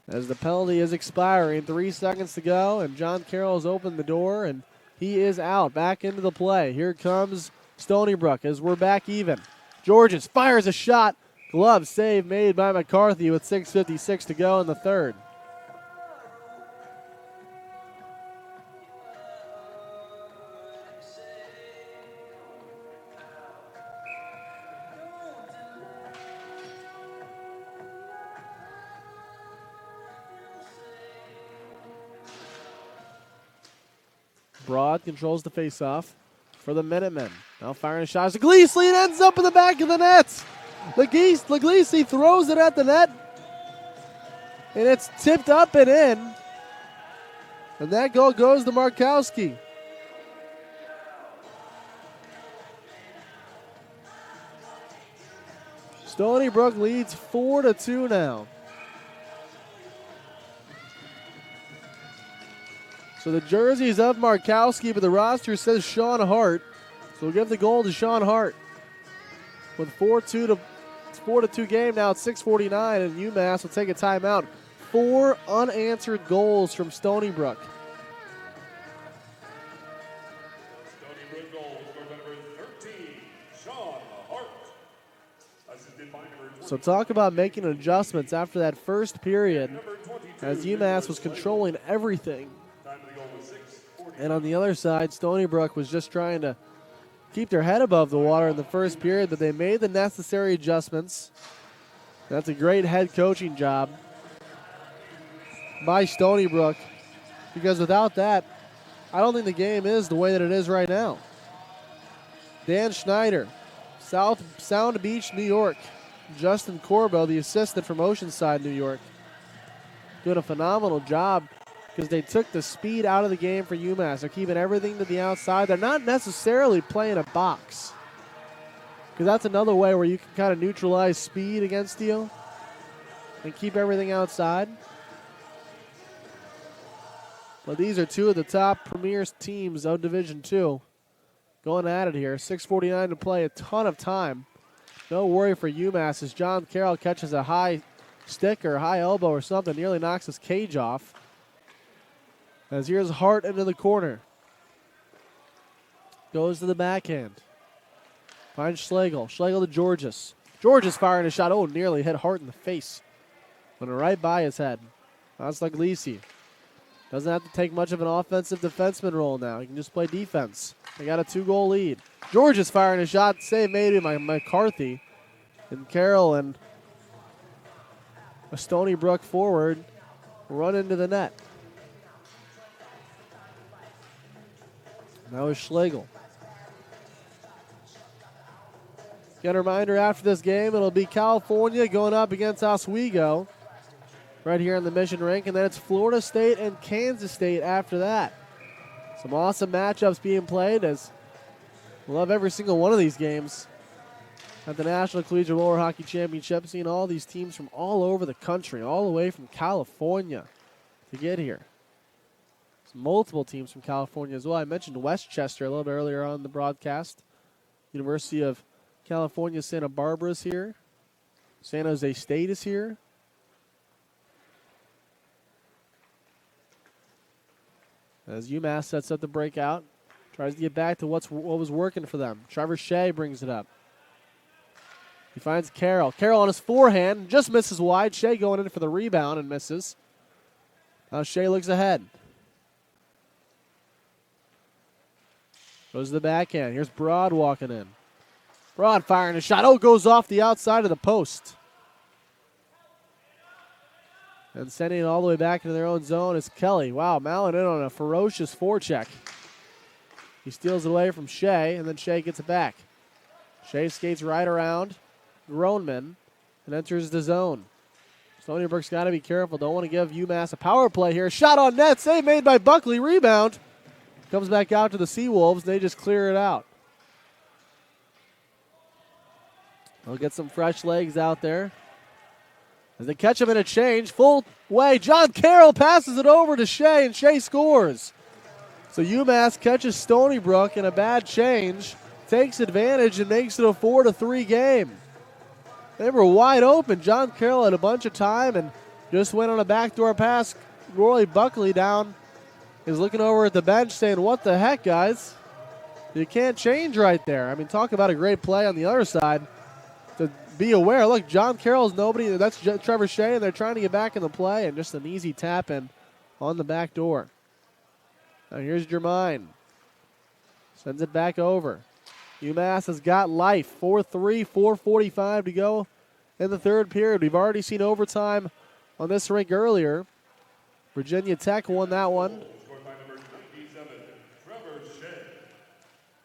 As the penalty is expiring, 3 seconds to go, and John Carroll has opened the door, and he is out. Back into the play. Here comes Stony Brook as we're back even. Georges fires a shot. Glove save made by McCarthy with 6:56 to go in the third. Broad controls the faceoff for the Minutemen. Now firing a shot. Laglisi ends up in the back of the net. Laglisi throws it at the net. And it's tipped up and in. And that goal goes to Markowski. Stony Brook leads 4-2 now. So the jersey is of Markowski, but the roster says Sean Hart. So we'll give the goal to Sean Hart. With 4-2 game now, it's 6:49, and UMass will take a timeout. 4 unanswered goals from Stony Brook. Stony Brook goal scored by number 13, Sean Hart. Assisted by number 20. So talk about making adjustments after that first period as UMass was controlling everything. Time of the goal was 6:40. And on the other side, Stony Brook was just trying to keep their head above the water in the first period, but they made the necessary adjustments. That's a great head coaching job by Stony Brook, because without that, I don't think the game is the way that it is right now. Dan Schneider, Sound Beach, New York. Justin Corbo, the assistant from Oceanside, New York, doing a phenomenal job because they took the speed out of the game for UMass. They're keeping everything to the outside. They're not necessarily playing a box, because that's another way where you can kind of neutralize speed against you and keep everything outside. But these are two of the top premier teams of Division II going at it here. 6:49 to play, a ton of time. No worry for UMass as John Carroll catches a high stick or high elbow or something, nearly knocks his cage off. As here's Hart into the corner. Goes to the backhand. Finds Schlegel. Schlegel to Georges. Georges firing a shot. Oh, nearly hit Hart in the face. Went right by his head. That's Laglisi. Doesn't have to take much of an offensive defenseman role now. He can just play defense. They got a 2-goal lead. Georges firing a shot. Save made by McCarthy. And Carroll and a Stony Brook forward run into the net. Now is Schlegel. Again, a reminder, after this game, it'll be California going up against Oswego right here in the Mission rink, and then it's Florida State and Kansas State after that. Some awesome matchups being played, as we love every single one of these games at the National Collegiate Roller Hockey Championship, seeing all these teams from all over the country, all the way from California to get here. Some multiple teams from California as well. I mentioned Westchester a little bit earlier on the broadcast. University of California, Santa Barbara is here. San Jose State is here. As UMass sets up the breakout, tries to get back to what was working for them. Trevor Shea brings it up. He finds Carroll. Carroll on his forehand, just misses wide. Shea going in for the rebound and misses. Now Shea looks ahead. Goes to the backhand. Here's Broad walking in. Broad firing a shot. Oh, goes off the outside of the post. And sending it all the way back into their own zone is Kelly. Wow, Mallon in on a ferocious forecheck. He steals it away from Shea, and then Shea gets it back. Shea skates right around Groneman and enters the zone. Stony Brook's got to be careful. Don't want to give UMass a power play here. Shot on net. Save made by Buckley. Rebound. Comes back out to the Seawolves. They just clear it out. They'll get some fresh legs out there. As they catch him in a change, full way. John Carroll passes it over to Shea, and Shea scores. So UMass catches Stony Brook in a bad change, takes advantage, and makes it a 4-3 game. They were wide open. John Carroll had a bunch of time and just went on a backdoor pass. Roy Buckley down is looking over at the bench saying, what the heck, guys? You can't change right there. I mean, talk about a great play on the other side. To be aware, look, John Carroll's nobody. That's Trevor Shea, and they're trying to get back in the play, and just an easy tap in on the back door. Now here's Germain. Sends it back over. UMass has got life. 4-3, 4:45 to go in the third period. We've already seen overtime on this rink earlier. Virginia Tech won that one. Scored by number 97, Trevor Shea.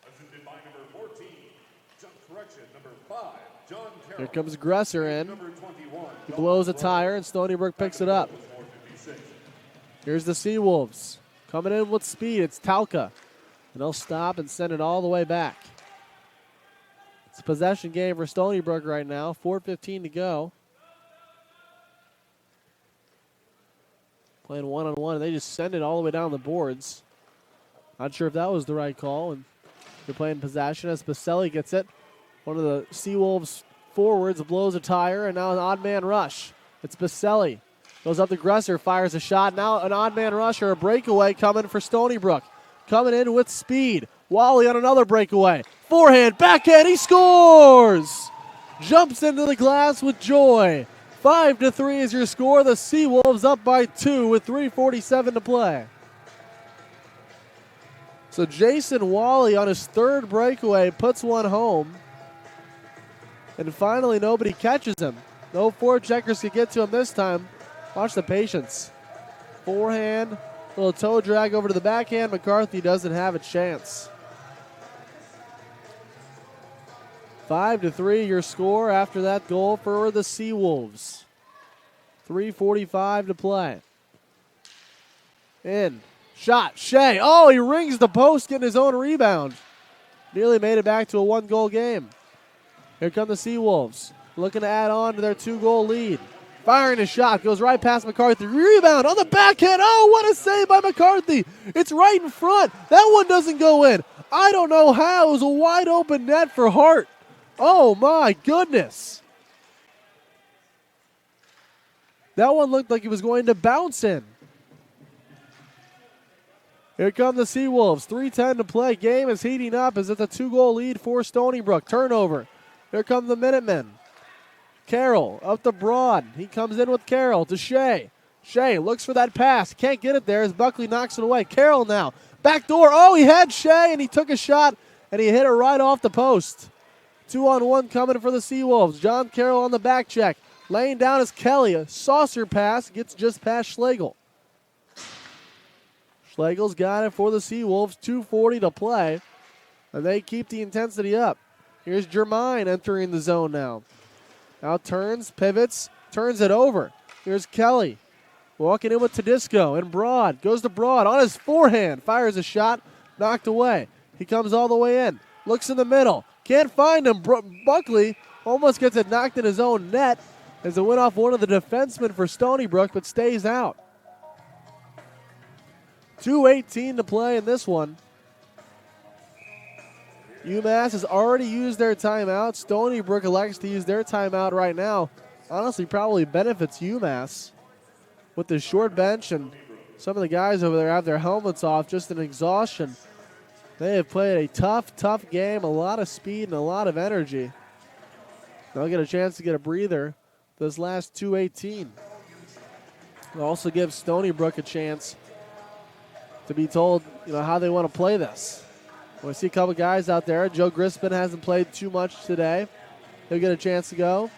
Assisted by number 14, jump correction, number 5, John Carroll. Here comes Gresser in. Number 21, He blows a tire, and Stony Brook picks it up. Here's the Seawolves. Coming in with speed, it's Talca. And they'll stop and send it all the way back. It's a possession game for Stony Brook right now. 4:15 to go. Playing one-on-one, and they just send it all the way down the boards. Not sure if that was the right call. And they're playing possession as Baselli gets it. One of the Seawolves forwards blows a tire, and now an odd man rush. It's Baselli. Goes up to Gresser, fires a shot. Now an odd man rush or a breakaway coming for Stony Brook. Coming in with speed. Wally on another breakaway. Forehand, backhand, he scores! Jumps into the glass with joy. 5-3 is your score. The Seawolves up by 2 with 3:47 to play. So Jason Wally on his third breakaway puts one home. And finally nobody catches him. No forecheckers could get to him this time. Watch the patience. Forehand, little toe drag over to the backhand. McCarthy doesn't have a chance. 5-3 your score after that goal for the Seawolves. 3:45 to play. In. Shot. Shea. Oh, he rings the post, getting his own rebound. Nearly made it back to a one-goal game. Here come the Seawolves. Looking to add on to their 2-goal lead. Firing a shot. Goes right past McCarthy. Rebound on the backhand. Oh, what a save by McCarthy. It's right in front. That one doesn't go in. I don't know how. It was a wide open net for Hart. Oh, my goodness. That one looked like it was going to bounce in. Here come the Seawolves. 3:10 to play. Game is heating up as it's a 2-goal lead for Stony Brook. Turnover. Here come the Minutemen. Carroll up to Broad. He comes in with Carroll to Shea. Shea looks for that pass. Can't get it there as Buckley knocks it away. Carroll now. Back door. Oh, he had Shea, and he took a shot, and he hit it right off the post. 2-on-1 coming for the Seawolves. John Carroll on the back check. Laying down is Kelly. A saucer pass gets just past Schlegel. Schlegel's got it for the Seawolves. 2:40 to play. And they keep the intensity up. Here's Jermaine entering the zone now. Now turns, pivots, turns it over. Here's Kelly. Walking in with Tedisco and Broad. Goes to Broad on his forehand. Fires a shot. Knocked away. He comes all the way in. Looks in the middle. Can't find him. Buckley almost gets it knocked in his own net as it went off one of the defensemen for Stony Brook, but stays out. 2:18 to play in this one. Umass has already used their timeout. Stony Brook elects to use their timeout right now. Honestly, probably benefits UMass with the short bench, and some of the guys over there have their helmets off just in exhaustion. They have played a tough game, a lot of speed and a lot of energy. They'll get a chance to get a breather this last 2:18. It'll also give Stony Brook a chance to be told, how they want to play this. We see a couple guys out there. Joe Grispin hasn't played too much today. He'll get a chance to go.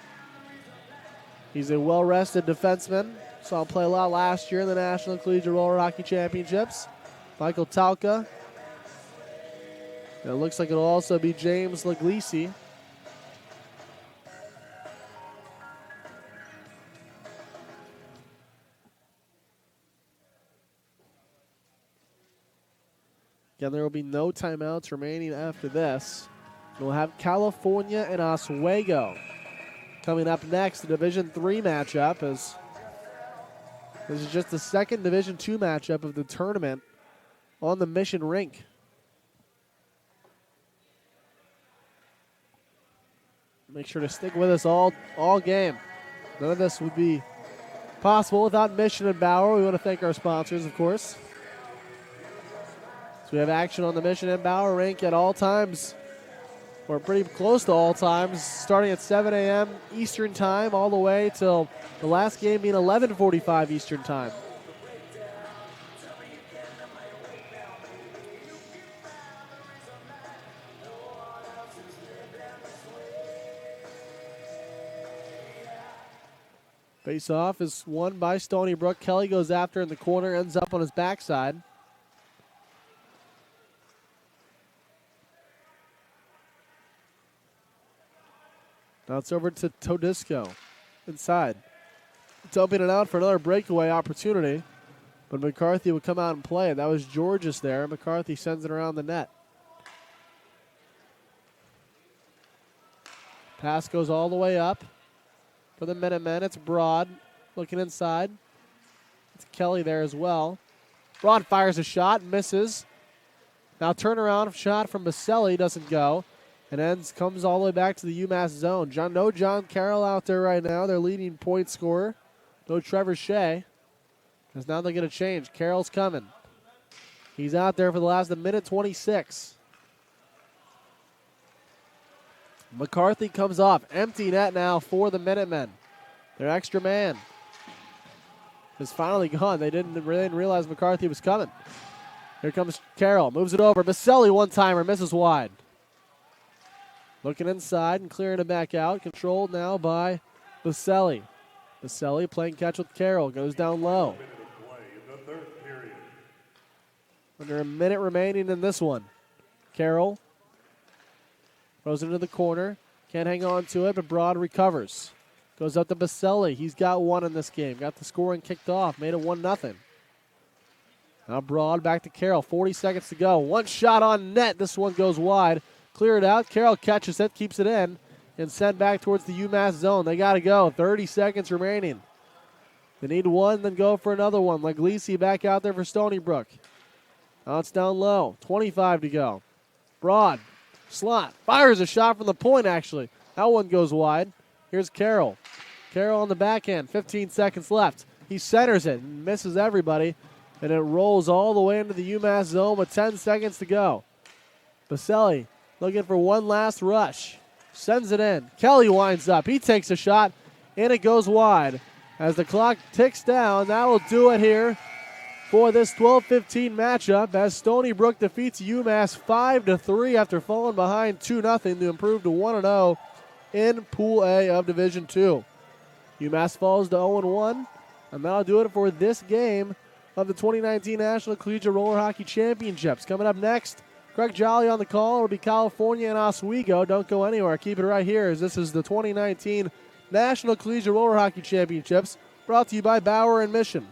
He's a well-rested defenseman. Saw him play a lot last year in the National Collegiate Roller Hockey Championships. Michael Talca. It looks like it'll also be James Laglisi. Again, there will be no timeouts remaining after this. We'll have California and Oswego coming up next. The Division III matchup is this is just the second Division II matchup of the tournament on the Mission rink. Make sure to stick with us all game. None of this would be possible without Mission and Bauer. We want to thank our sponsors, of course. So we have action on the Mission and Bauer rink at all times, or pretty close to all times, starting at 7 a.m. Eastern Time all the way till the last game being 11:45 Eastern Time. Face-off is won by Stony Brook. Kelly goes after in the corner, ends up on his backside. Now it's over to Todisco inside. Dumping it out for another breakaway opportunity, but McCarthy would come out and play it. That was Georges there. McCarthy sends it around the net. Pass goes all the way up. For the Minutemen, it's Broad looking inside. It's Kelly there as well. Broad fires a shot, misses. Now turnaround shot from Baselli doesn't go. And comes all the way back to the UMass zone. No John Carroll out there right now, their leading point scorer. No Trevor Shea. Because now they get a change. Carroll's coming. He's out there for the last minute 26. McCarthy comes off. Empty net now for the Minutemen. Their extra man is finally gone. They didn't realize McCarthy was coming. Here comes Carroll. Moves it over. Baselli one-timer. Misses wide. Looking inside and clearing it back out. Controlled now by Baselli. Baselli playing catch with Carroll. Goes down low. Under a minute remaining in this one. Carroll throws it into the corner. Can't hang on to it, but Broad recovers. Goes up to Baselli. He's got one in this game. Got the scoring kicked off. Made it 1-0. Now Broad back to Carroll. 40 seconds to go. One shot on net. This one goes wide. Clear it out. Carroll catches it, keeps it in, and sent back towards the UMass zone. They got to go. 30 seconds remaining. They need one, then go for another one. Laglisi back out there for Stony Brook. Now it's down low. 25 to go. Broad. Slot. Fires a shot from the point, actually. That one goes wide. Here's Carroll. Carroll on the backhand. 15 seconds left. He centers it and misses everybody, and it rolls all the way into the UMass zone with 10 seconds to go. Baselli looking for one last rush. Sends it in. Kelly winds up. He takes a shot, and it goes wide. As the clock ticks down, that will do it here for this 12-15 matchup as Stony Brook defeats UMass 5-3 after falling behind 2-0 to improve to 1-0 in Pool A of Division II. UMass falls to 0-1, and that'll do it for this game of the 2019 National Collegiate Roller Hockey Championships. Coming up next, Craig Jolly on the call. It'll be California and Oswego. Don't go anywhere. Keep it right here, as this is the 2019 National Collegiate Roller Hockey Championships, brought to you by Bauer and Mission.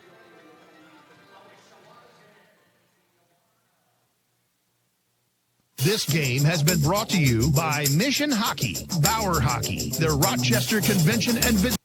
This game has been brought to you by Mission Hockey, Bauer Hockey, the Rochester Convention and Visit.